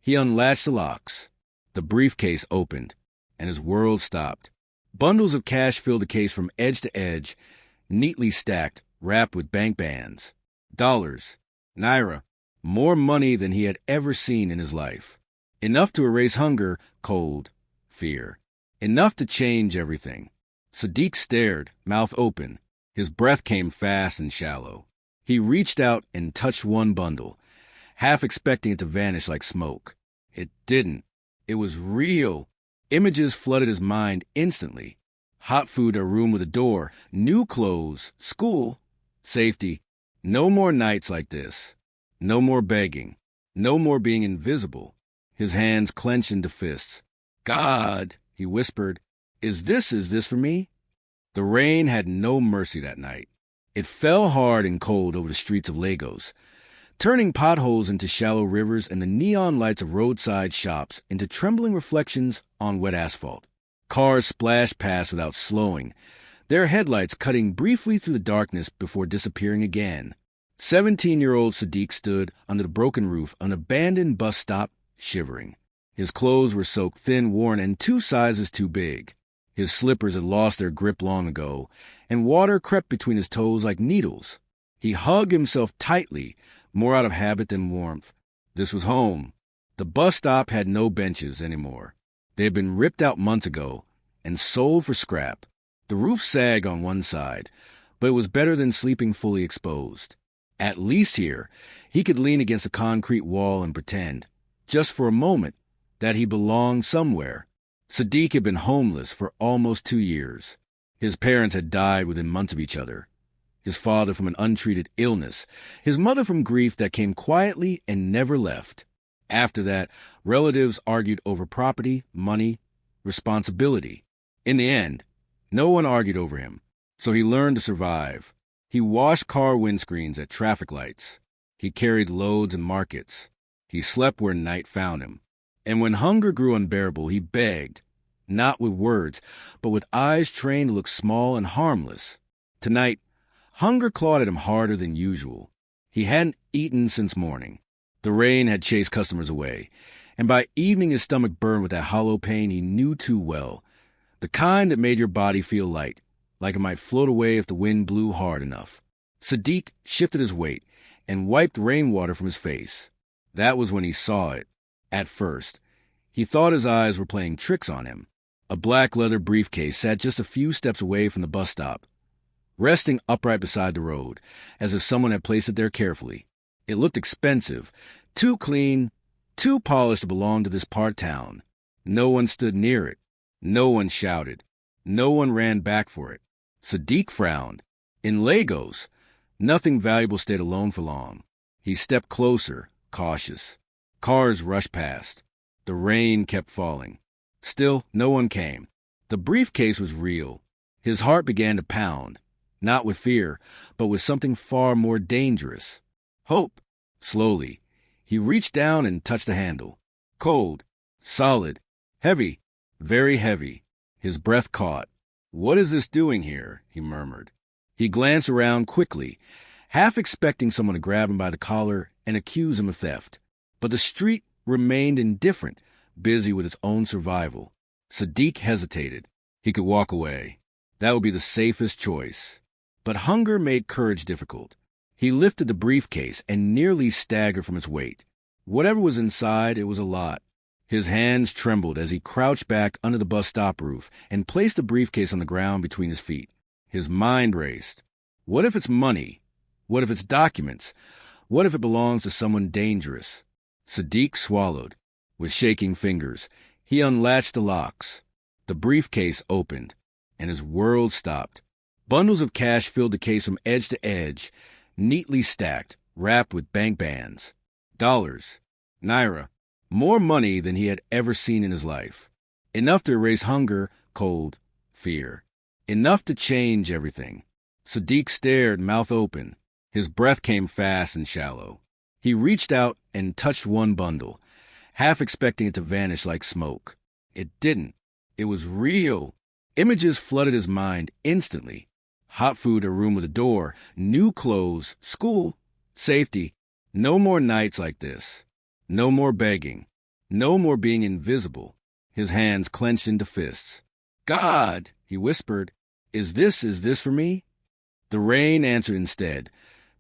He unlatched the locks. The briefcase opened, and his world stopped. Bundles of cash filled the case from edge to edge, neatly stacked, wrapped with bank bands. Dollars, naira, more money than he had ever seen in his life. Enough to erase hunger, cold, fear. Enough to change everything. Sadiq stared, mouth open. His breath came fast and shallow. He reached out and touched one bundle, half expecting it to vanish like smoke. It didn't. It was real. Images flooded his mind instantly. Hot food at a room with a door, new clothes, school, safety. No more nights like this. No more begging. No more being invisible. His hands clenched into fists. God, he whispered, is this for me? The rain had no mercy that night. It fell hard and cold over the streets of Lagos, turning potholes into shallow rivers and the neon lights of roadside shops into trembling reflections on wet asphalt. Cars splashed past without slowing, their headlights cutting briefly through the darkness before disappearing again. 17-year-old Sadiq stood under the broken roof of an abandoned bus stop, shivering. His clothes were soaked thin, worn, and 2 sizes too big. His slippers had lost their grip long ago, and water crept between his toes like needles. He hugged himself tightly, more out of habit than warmth. This was home. The bus stop had no benches anymore. They had been ripped out months ago and sold for scrap. The roof sagged on one side, but it was better than sleeping fully exposed. At least here, he could lean against a concrete wall and pretend, just for a moment, that he belonged somewhere. Sadiq had been homeless for almost 2 years. His parents had died within months of each other. His father from an untreated illness, his mother from grief that came quietly and never left. After that, relatives argued over property, money, responsibility. In the end, no one argued over him, so he learned to survive. He washed car windscreens at traffic lights. He carried loads in markets. He slept where night found him. And when hunger grew unbearable, he begged, not with words, but with eyes trained to look small and harmless. Tonight, hunger clawed at him harder than usual. He hadn't eaten since morning. The rain had chased customers away, and by evening his stomach burned with that hollow pain he knew too well, the kind that made your body feel light, like it might float away if the wind blew hard enough. Sadiq shifted his weight and wiped rainwater from his face. That was when he saw it. At first, he thought his eyes were playing tricks on him. A black leather briefcase sat just a few steps away from the bus stop, resting upright beside the road, as if someone had placed it there carefully. It looked expensive, too clean, too polished to belong to this part town. No one stood near it. No one shouted. No one ran back for it. Sadiq frowned. In Lagos, nothing valuable stayed alone for long. He stepped closer, cautious. Cars rushed past. The rain kept falling. Still, no one came. The briefcase was real. His heart began to pound, not with fear, but with something far more dangerous. Hope. Slowly, he reached down and touched the handle. Cold, solid, heavy, very heavy. His breath caught. "What is this doing here?" he murmured. He glanced around quickly, half expecting someone to grab him by the collar and accuse him of theft. But the street remained indifferent, busy with its own survival. Sadiq hesitated. He could walk away. That would be the safest choice. But hunger made courage difficult. He lifted the briefcase and nearly staggered from its weight. Whatever was inside, it was a lot. His hands trembled as he crouched back under the bus stop roof and placed the briefcase on the ground between his feet. His mind raced. What if it's money? What if it's documents? What if it belongs to someone dangerous? Sadiq swallowed. With shaking fingers, he unlatched the locks. The briefcase opened, and his world stopped. Bundles of cash filled the case from edge to edge, neatly stacked, wrapped with bank bands. Dollars, naira, more money than he had ever seen in his life. Enough to erase hunger, cold, fear. Enough to change everything. Sadiq stared, mouth open. His breath came fast and shallow. He reached out and touched one bundle, half expecting it to vanish like smoke. It didn't. It was real. Images flooded his mind instantly. Hot food at a room with a door, new clothes, school, safety. No more nights like this. No more begging. No more being invisible. His hands clenched into fists. God, he whispered, is this for me? The rain answered instead,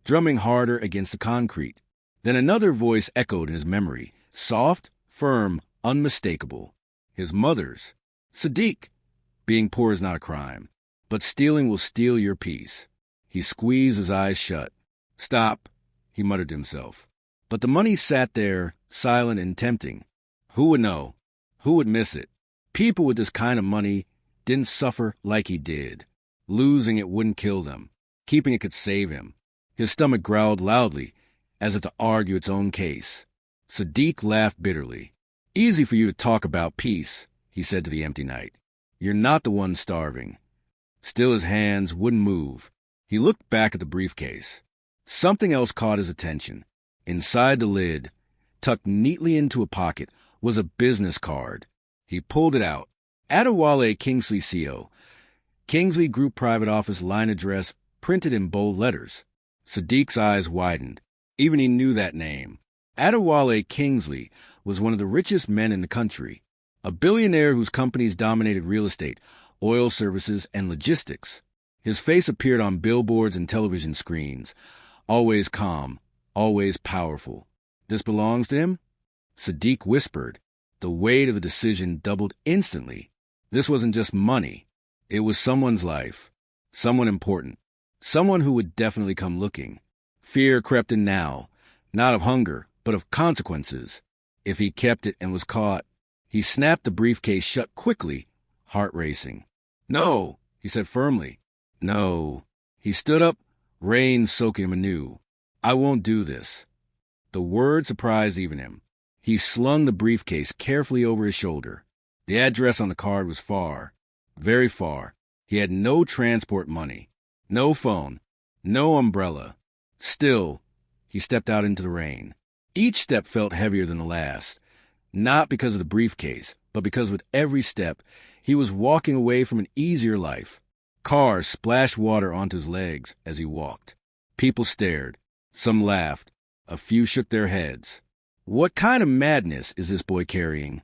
drumming harder against the concrete. Then another voice echoed in his memory, soft, firm, unmistakable. His mother's. Sadiq, being poor is not a crime, but stealing will steal your peace. He squeezed his eyes shut. Stop, he muttered to himself. But the money sat there, silent and tempting. Who would know? Who would miss it? People with this kind of money didn't suffer like he did. Losing it wouldn't kill them. Keeping it could save him. His stomach growled loudly, as if to argue its own case. Sadiq laughed bitterly. Easy for you to talk about peace, he said to the empty night. You're not the one starving. Still his hands wouldn't move. He looked back at the briefcase. Something else caught his attention. Inside the lid, tucked neatly into a pocket, was a business card. He pulled it out. Adewale Kingsley CO. Kingsley Group Private Office line address printed in bold letters. Sadiq's eyes widened. Even he knew that name. Adewale Kingsley was one of the richest men in the country, a billionaire whose companies dominated real estate, oil services, and logistics. His face appeared on billboards and television screens, always calm, always powerful. This belongs to him? Sadiq whispered. The weight of the decision doubled instantly. This wasn't just money. It was someone's life, someone important, someone who would definitely come looking. Fear crept in now, not of hunger, but of consequences. If he kept it and was caught, he snapped the briefcase shut quickly, heart racing. No, he said firmly. No. He stood up, rain soaking him anew. I won't do this. The word surprised even him. He slung the briefcase carefully over his shoulder. The address on the card was far, very far. He had no transport money, no phone, no umbrella. Still, he stepped out into the rain. Each step felt heavier than the last, not because of the briefcase, but because with every step, he was walking away from an easier life. Cars splashed water onto his legs as he walked. People stared. Some laughed. A few shook their heads. What kind of madness is this boy carrying?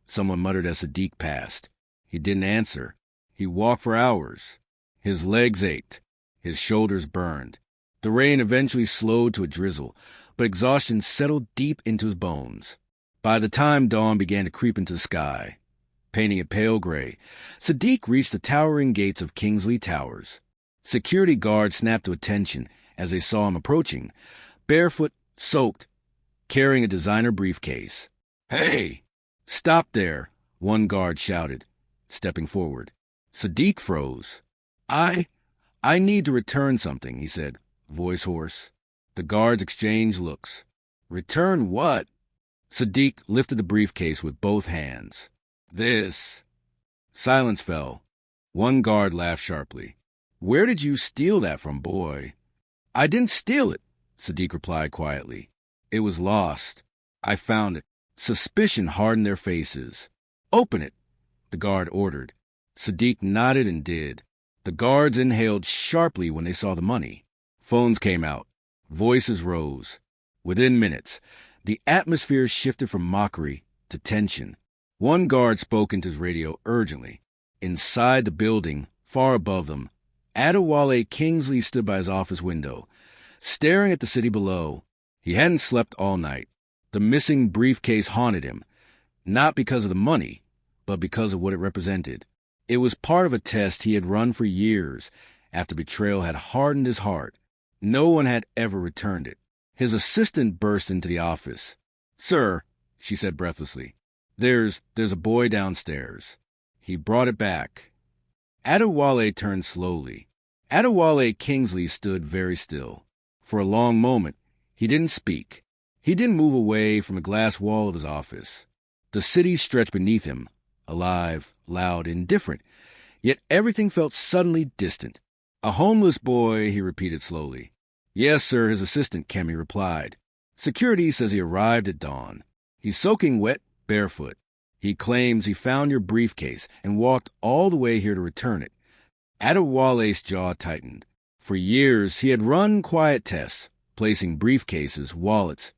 Someone muttered as Sadiq passed. He didn't answer. He walked for hours. His legs ached. His shoulders burned. The rain eventually slowed to a drizzle, but exhaustion settled deep into his bones. By the time dawn began to creep into the sky, painting it pale gray, Sadiq reached the towering gates of Kingsley Towers. Security guards snapped to attention as they saw him approaching, barefoot, soaked, carrying a designer briefcase. Hey! Stop there, one guard shouted, stepping forward. Sadiq froze. I need to return something, he said, voice hoarse. The guards exchanged looks. Return what? Sadiq lifted the briefcase with both hands. This. Silence fell. One guard laughed sharply. Where did you steal that from, boy? I didn't steal it, Sadiq replied quietly. It was lost. I found it. Suspicion hardened their faces. Open it, the guard ordered. Sadiq nodded and did. The guards inhaled sharply when they saw the money. Phones came out. Voices rose. Within minutes, the atmosphere shifted from mockery to tension. One guard spoke into his radio urgently. Inside the building, far above them, Adewale Kingsley stood by his office window, staring at the city below. He hadn't slept all night. The missing briefcase haunted him, not because of the money, but because of what it represented. It was part of a test he had run for years after betrayal had hardened his heart. No one had ever returned it. His assistant burst into the office. Sir, she said breathlessly, there's a boy downstairs. He brought it back. Adewale turned slowly. Adewale Kingsley stood very still. For a long moment, he didn't speak. He didn't move away from the glass wall of his office. The city stretched beneath him, alive, loud, indifferent, yet everything felt suddenly distant. A homeless boy, he repeated slowly. Yes, sir, his assistant, Kemi replied. Security says he arrived at dawn. He's soaking wet, barefoot. He claims he found your briefcase and walked all the way here to return it. Adewale's jaw tightened. For years, he had run quiet tests, placing briefcases, wallets.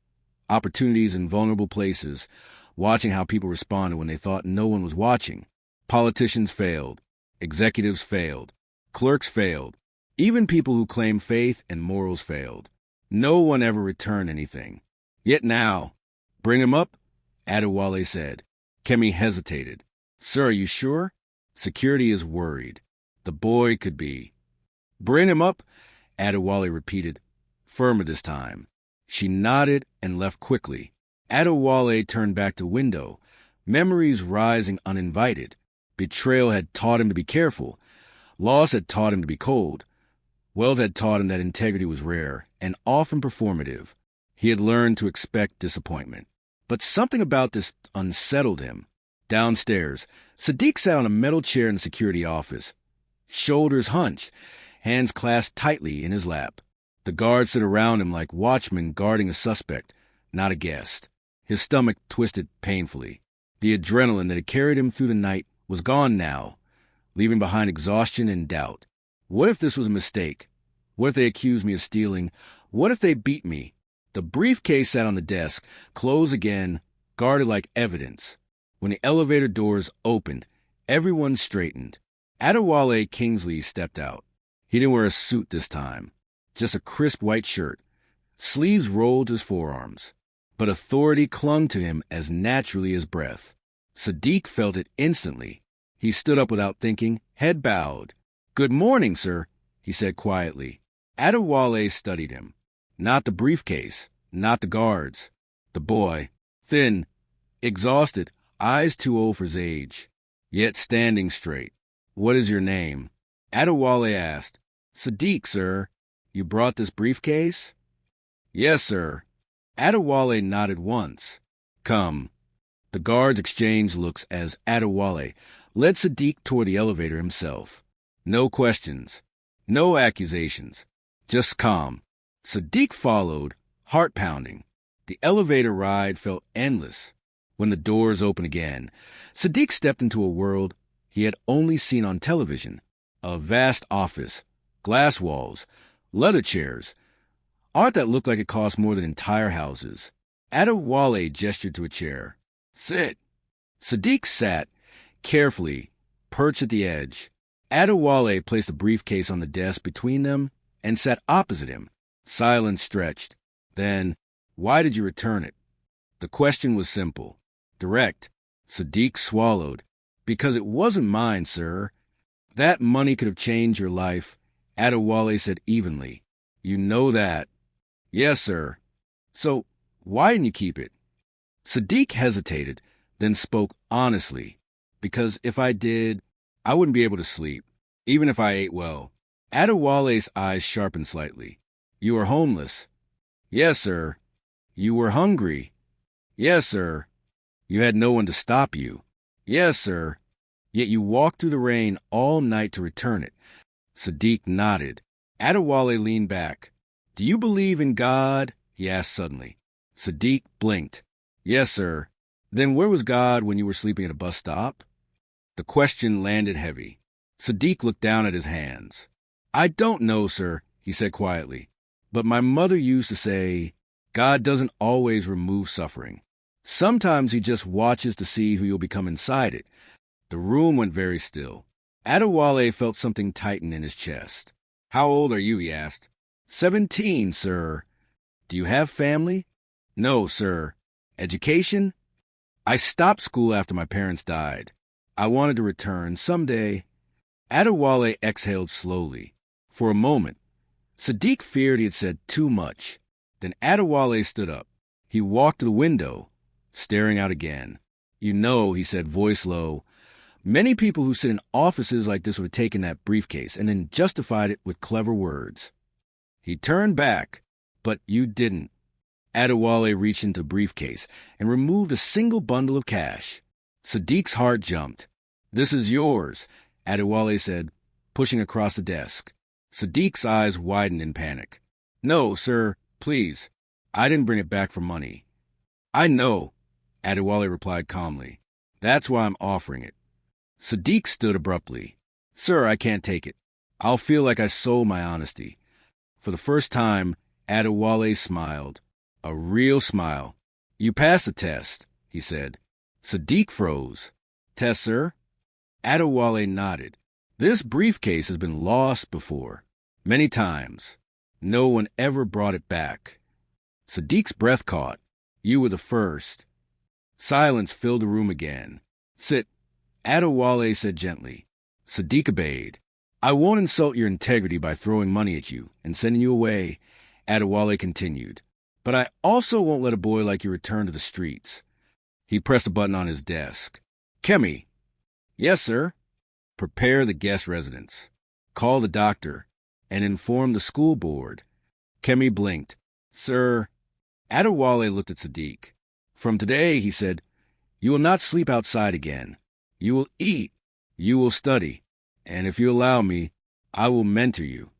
opportunities in vulnerable places, watching how people responded when they thought no one was watching. Politicians failed. Executives failed. Clerks failed. Even people who claimed faith and morals failed. No one ever returned anything. Yet now, bring him up, Adewale said. Kemi hesitated. Sir, are you sure? Security is worried. The boy could be. Bring him up, Adewale repeated, firmer this time. She nodded and left quickly. Adewale turned back to window, memories rising uninvited. Betrayal had taught him to be careful. Loss had taught him to be cold. Wealth had taught him that integrity was rare and often performative. He had learned to expect disappointment. But something about this unsettled him. Downstairs, Sadiq sat on a metal chair in the security office. Shoulders hunched, hands clasped tightly in his lap. The guards stood around him like watchmen guarding a suspect, not a guest. His stomach twisted painfully. The adrenaline that had carried him through the night was gone now, leaving behind exhaustion and doubt. What if this was a mistake? What if they accused me of stealing? What if they beat me? The briefcase sat on the desk, closed again, guarded like evidence. When the elevator doors opened, everyone straightened. Adewale Kingsley stepped out. He didn't wear a suit this time, just a crisp white shirt. Sleeves rolled to his forearms. But authority clung to him as naturally as breath. Sadiq felt it instantly. He stood up without thinking, head bowed. Good morning, sir, he said quietly. Adewale studied him. Not the briefcase, not the guards. The boy, thin, exhausted, eyes too old for his age, yet standing straight. What is your name? Adewale asked. Sadiq, sir. You brought this briefcase? Yes, sir. Adewale nodded once. Come. The guards exchanged looks as Adewale led Sadiq toward the elevator himself. No questions. No accusations. Just calm. Sadiq followed, heart pounding. The elevator ride felt endless. When the doors opened again, Sadiq stepped into a world he had only seen on television. A vast office, glass walls, leather chairs, art that looked like it cost more than entire houses. Adewale gestured to a chair. Sit. Sadiq sat, carefully, perched at the edge. Adewale placed a briefcase on the desk between them and sat opposite him. Silence stretched. Then, why did you return it? The question was simple, direct. Sadiq swallowed. Because it wasn't mine, sir. That money could have changed your life, Adewale said evenly. You know that. Yes, sir. So, why didn't you keep it? Sadiq hesitated, then spoke honestly. Because if I did, I wouldn't be able to sleep, even if I ate well. Adewale's eyes sharpened slightly. You were homeless. Yes, sir. You were hungry. Yes, sir. You had no one to stop you. Yes, sir. Yet you walked through the rain all night to return it. Sadiq nodded. Adewale leaned back. Do you believe in God? He asked suddenly. Sadiq blinked. Yes, sir. Then where was God when you were sleeping at a bus stop? The question landed heavy. Sadiq looked down at his hands. I don't know, sir, he said quietly. But my mother used to say, God doesn't always remove suffering. Sometimes he just watches to see who you'll become inside it. The room went very still. Adewale felt something tighten in his chest. How old are you? He asked. 17, sir. Do you have family? No, sir. Education? I stopped school after my parents died. I wanted to return someday. Adewale exhaled slowly. For a moment, Sadiq feared he had said too much. Then Adewale stood up. He walked to the window, staring out again. You know, he said, voice low, many people who sit in offices like this would have taken that briefcase and then justified it with clever words. He turned back, but you didn't. Adewale reached into the briefcase and removed a single bundle of cash. Sadiq's heart jumped. This is yours, Adewale said, pushing across the desk. Sadiq's eyes widened in panic. No, sir, please. I didn't bring it back for money. I know, Adewale replied calmly. That's why I'm offering it. Sadiq stood abruptly. Sir, I can't take it. I'll feel like I sold my honesty. For the first time, Adewale smiled. A real smile. You passed the test, he said. Sadiq froze. Test, sir? Adewale nodded. This briefcase has been lost before. Many times. No one ever brought it back. Sadiq's breath caught. You were the first. Silence filled the room again. Sit, Adewale said gently. Sadiq obeyed. I won't insult your integrity by throwing money at you and sending you away, Adewale continued. But I also won't let a boy like you return to the streets. He pressed a button on his desk. Kemi. Yes, sir. Prepare the guest residence. Call the doctor and inform the school board. Kemi blinked. Sir. Adewale looked at Sadiq. From today, he said, you will not sleep outside again. You will eat. You will study. And if you allow me, I will mentor you.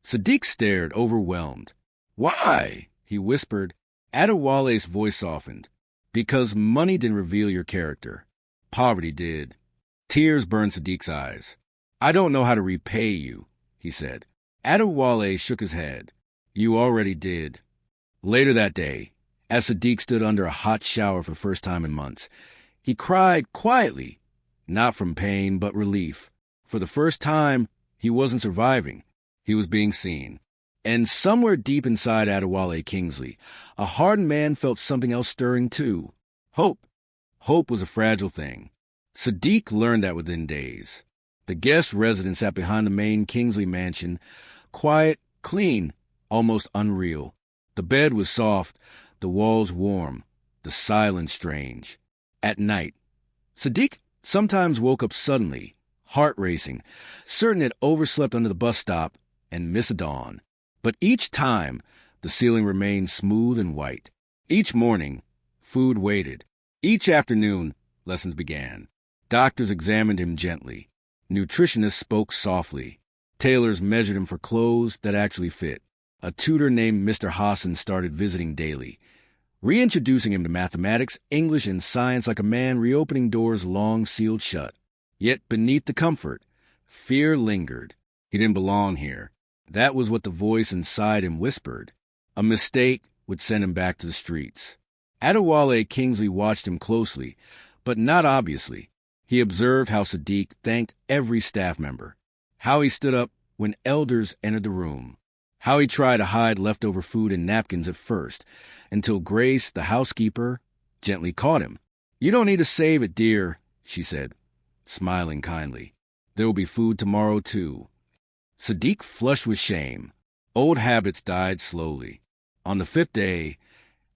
Sadiq stared, overwhelmed. Why? He whispered. Adewale's voice softened. Because money didn't reveal your character. Poverty did. Tears burned Sadiq's eyes. I don't know how to repay you, he said. Adewale shook his head. You already did. Later that day, as Sadiq stood under a hot shower for the first time in months, he cried quietly, not from pain but relief. For the first time, he wasn't surviving. He was being seen. And somewhere deep inside Adewale Kingsley, a hardened man felt something else stirring too. Hope. Hope was a fragile thing. Sadiq learned that within days. The guest residence sat behind the main Kingsley mansion, quiet, clean, almost unreal. The bed was soft, the walls warm, the silence strange. At night, Sadiq sometimes woke up suddenly, heart racing, certain it overslept under the bus stop and missed a dawn. But each time, the ceiling remained smooth and white. Each morning, food waited. Each afternoon, lessons began. Doctors examined him gently. Nutritionists spoke softly. Tailors measured him for clothes that actually fit. A tutor named Mr. Hassan started visiting daily, reintroducing him to mathematics, English, and science like a man reopening doors long sealed shut. Yet beneath the comfort, fear lingered. He didn't belong here. That was what the voice inside him whispered. A mistake would send him back to the streets. Adewale Kingsley watched him closely, but not obviously. He observed how Sadiq thanked every staff member, how he stood up when elders entered the room, how he tried to hide leftover food and napkins at first, until Grace, the housekeeper, gently caught him. You don't need to save it, dear, she said, smiling kindly. There will be food tomorrow, too. Sadiq flushed with shame. Old habits died slowly. On the fifth day,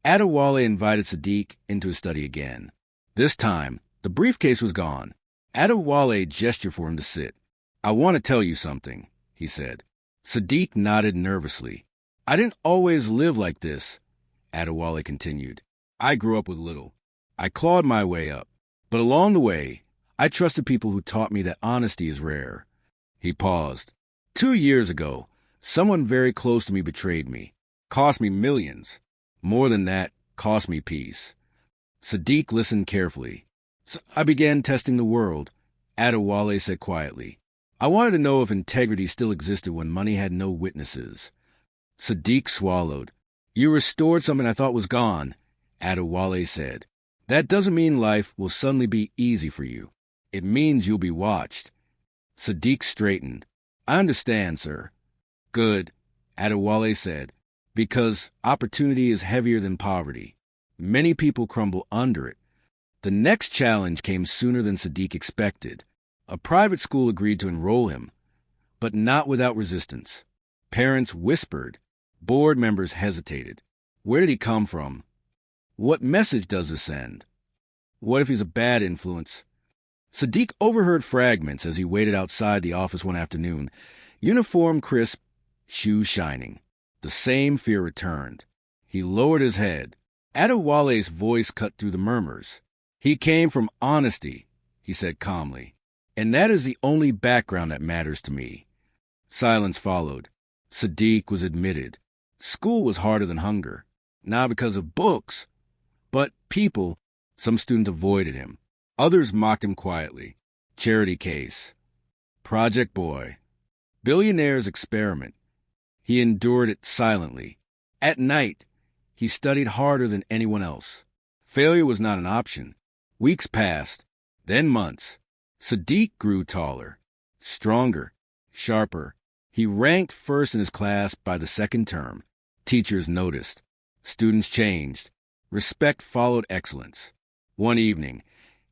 Adewale invited Sadiq into his study again. This time, the briefcase was gone. Adewale gestured for him to sit. I want to tell you something, he said. Sadiq nodded nervously. I didn't always live like this, Adewale continued. I grew up with little. I clawed my way up. But along the way, I trusted people who taught me that honesty is rare. He paused. 2 years ago, someone very close to me betrayed me. Cost me millions. More than that, cost me peace. Sadiq listened carefully. So I began testing the world, Adewale said quietly. I wanted to know if integrity still existed when money had no witnesses. Sadiq swallowed. You restored something I thought was gone, Adewale said. That doesn't mean life will suddenly be easy for you. It means you'll be watched. Sadiq straightened. I understand, sir. Good, Adewale said, because opportunity is heavier than poverty. Many people crumble under it. The next challenge came sooner than Sadiq expected. A private school agreed to enroll him, but not without resistance. Parents whispered. Board members hesitated. Where did he come from? What message does this send? What if he's a bad influence? Sadiq overheard fragments as he waited outside the office one afternoon, uniform crisp, shoes shining. The same fear returned. He lowered his head. Adewale's voice cut through the murmurs. He came from honesty, he said calmly, and that is the only background that matters to me. Silence followed. Sadiq was admitted. School was harder than hunger, not because of books, but people. Some students avoided him. Others mocked him quietly. Charity case. Project boy. Billionaire's experiment. He endured it silently. At night, he studied harder than anyone else. Failure was not an option. Weeks passed, then months. Sadiq grew taller, stronger, sharper. He ranked first in his class by the second term. Teachers noticed. Students changed. Respect followed excellence. One evening,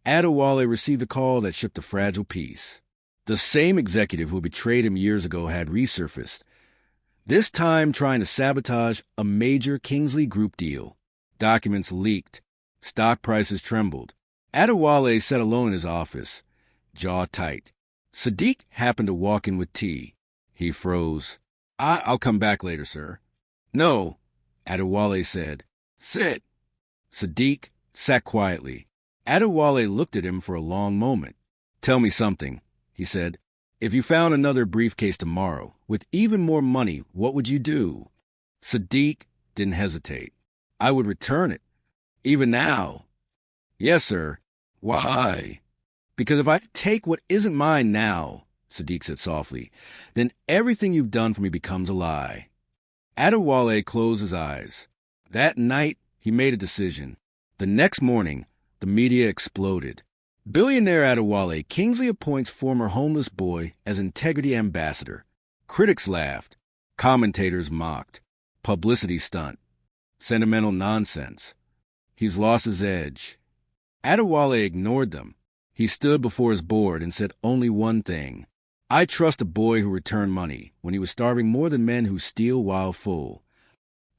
Adewale received a call that shook the fragile peace. The same executive who betrayed him years ago had resurfaced, this time trying to sabotage a major Kingsley Group deal. Documents leaked. Stock prices trembled. Adewale sat alone in his office, jaw tight. Sadiq happened to walk in with tea. He froze. I'll come back later, sir. No, Adewale said. Sit. Sadiq sat quietly. Adewale looked at him for a long moment. Tell me something, he said. If you found another briefcase tomorrow, with even more money, what would you do? Sadiq didn't hesitate. I would return it. Even now. Yes, sir. Why? Because if I take what isn't mine now, Sadiq said softly, then everything you've done for me becomes a lie. Adewale closed his eyes. That night, he made a decision. The next morning, the media exploded. Billionaire Adewale Kingsley appoints former homeless boy as integrity ambassador. Critics laughed. Commentators mocked. Publicity stunt. Sentimental nonsense. He's lost his edge. Adewale ignored them. He stood before his board and said only one thing. I trust a boy who returned money when he was starving more than men who steal while full.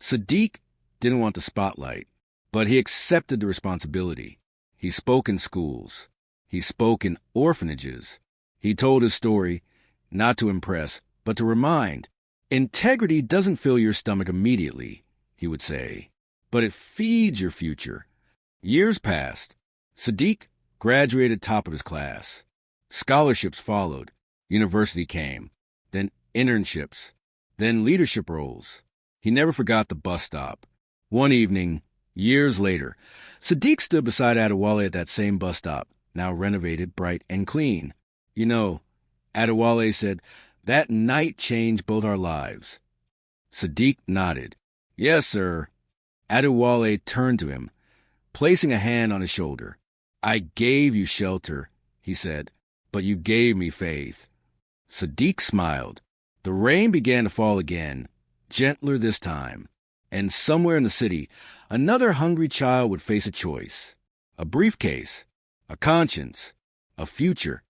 Sadiq didn't want the spotlight, but he accepted the responsibility. He spoke in schools. He spoke in orphanages. He told his story, not to impress, but to remind. Integrity doesn't fill your stomach immediately, he would say, but it feeds your future. Years passed. Sadiq graduated top of his class. Scholarships followed. University came. Then internships. Then leadership roles. He never forgot the bus stop. One evening, years later, Sadiq stood beside Adewale at that same bus stop, now renovated, bright, and clean. You know, Adewale said, that night changed both our lives. Sadiq nodded. Yes, sir. Adewale turned to him, placing a hand on his shoulder. I gave you shelter, he said, but you gave me faith. Sadiq smiled. The rain began to fall again, gentler this time. And somewhere in the city, another hungry child would face a choice. A briefcase, a conscience, a future.